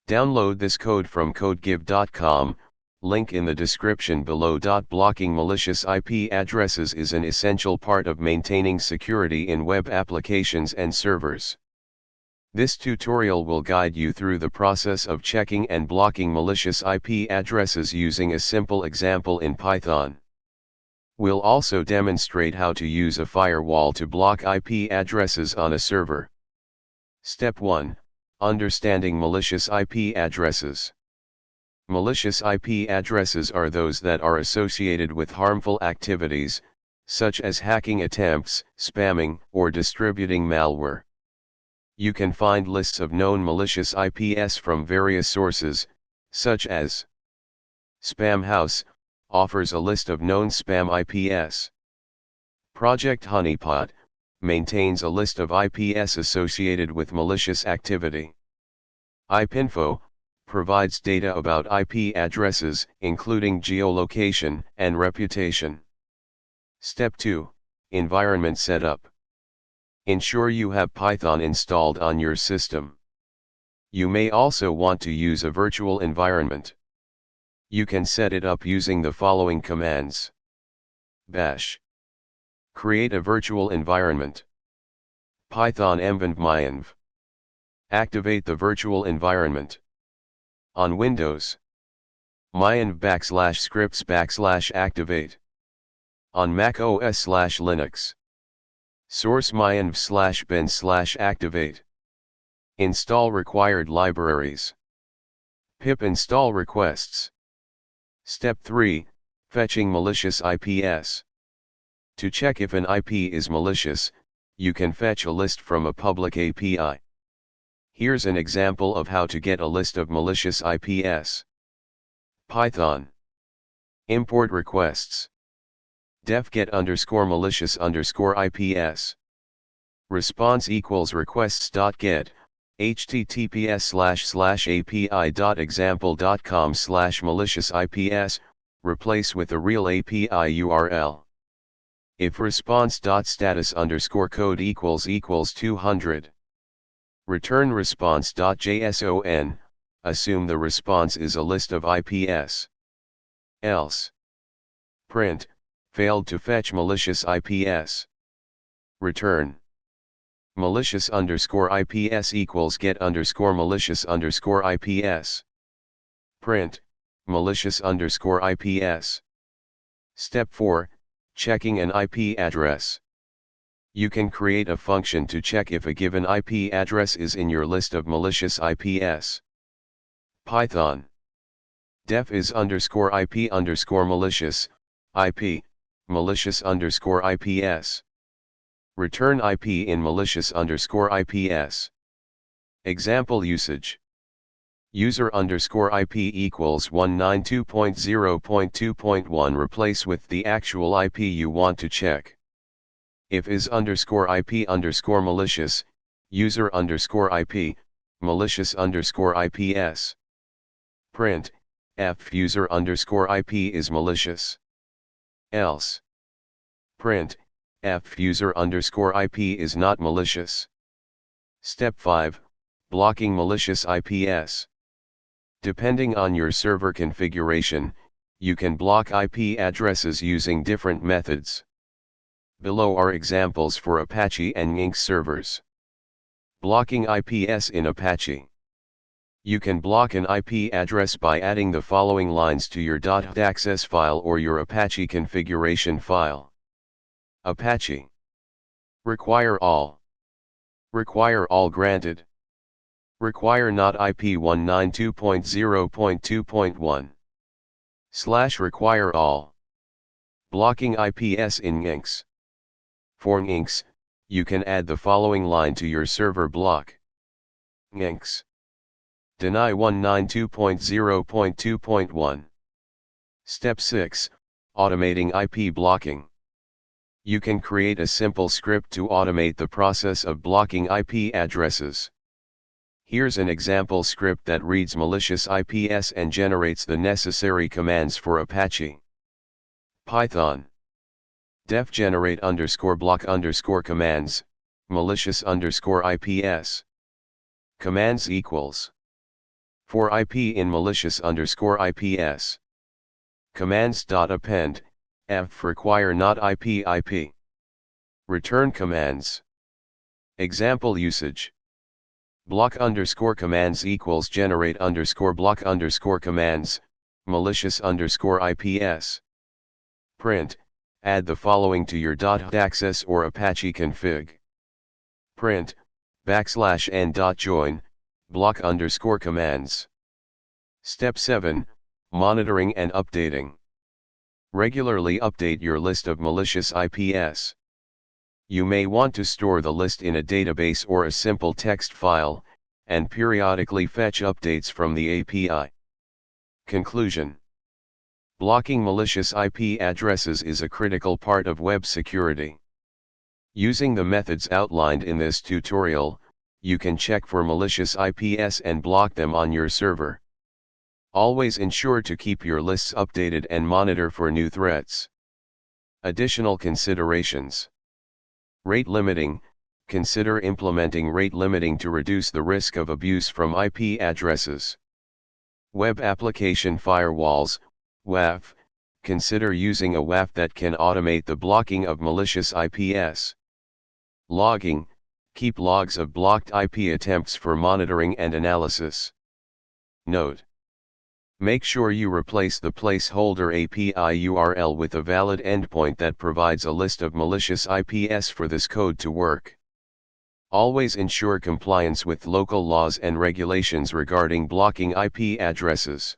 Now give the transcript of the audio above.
Download this code from codegive.com, link in the description below. Blocking malicious IP addresses is an essential part of maintaining security in web applications and servers. This tutorial will guide you through the process of checking and blocking malicious IP addresses using a simple example in Python. We'll also demonstrate how to use a firewall to block IP addresses on a server. Step 1. Understanding malicious IP addresses. Malicious IP addresses are those that are associated with harmful activities, such as hacking attempts, spamming, or distributing malware. You can find lists of known malicious IPs from various sources, such as Spamhaus offers a list of known spam IPs. Project Honeypot maintains a list of IPs associated with malicious activity. Ipinfo provides data about IP addresses, including geolocation and reputation. Step 2. Environment setup. Ensure you have Python installed on your system. You may also want to use a virtual environment. You can set it up using the following commands. Bash. Create a virtual environment. Python env. Activate the virtual environment. On Windows, mynv /scripts /activate. On Mac OS /Linux, source mynv/bin /activate. Install required libraries. Pip install requests. Step 3. Fetching malicious IPs. To check if an IP is malicious, you can fetch a list from a public API. Here's an example of how to get a list of malicious IPs. Python. Import requests. Def get _malicious_IPs. Response equals requests.get, https://api.example.com/malicious IPs, replace with a real API URL. If response.status_code equals 200. Return response.json, assume the response is a list of IPs. Else. Print, failed to fetch malicious IPs. Return. malicious_IPs equals get_malicious_IPs. Print, malicious_IPs. Step 4, checking an IP address. You can create a function to check if a given IP address is in your list of malicious IPs. Python. Def is_IP_malicious, IP, malicious_IPs. Return IP in malicious_IPs. Example usage. User_IP equals 192.0.2.1. Replace with the actual IP you want to check. If is_IP_malicious, user_IP, malicious_IPs. Print, f user_IP is malicious. Else. Print, f user_IP is not malicious. Step 5, blocking malicious IPs. Depending on your server configuration, you can block IP addresses using different methods. Below are examples for Apache and Lynx servers. Blocking IPs in Apache. You can block an IP address by adding the following lines to your .access file or your Apache configuration file. Apache. Require all. Require all granted. Require not IP 192.0.2.1. / require all. Blocking IPs in Lynx. For Lynx, you can add the following line to your server block. Lynx. Deny 192.0.2.1. Step 6, automating IP blocking. You can create a simple script to automate the process of blocking IP addresses. Here's an example script that reads malicious IPs and generates the necessary commands for Apache. Python. Def generate _block_ commands, malicious_IPs. Commands equals For IP in malicious_IPS. Commands.append, F require not IP. Return commands. Example usage. block_commands equals generate_block_commands, malicious_IPS. Print, add the following to your .access or Apache config. Print, \n.join, block_commands. Step 7, Monitoring and updating. Regularly update your list of malicious IPS. You may want to store the list in a database or a simple text file, and periodically fetch updates from the API. Conclusion. Blocking malicious IP addresses is a critical part of web security. Using the methods outlined in this tutorial, you can check for malicious IPs and block them on your server. Always ensure to keep your lists updated and monitor for new threats. Additional considerations. Rate limiting. Consider implementing rate limiting to reduce the risk of abuse from IP addresses. Web application firewalls, WAF. Consider using a WAF that can automate the blocking of malicious IPs. Logging. Keep logs of blocked IP attempts for monitoring and analysis. Note. Make sure you replace the placeholder API URL with a valid endpoint that provides a list of malicious IPs for this code to work. Always ensure compliance with local laws and regulations regarding blocking IP addresses.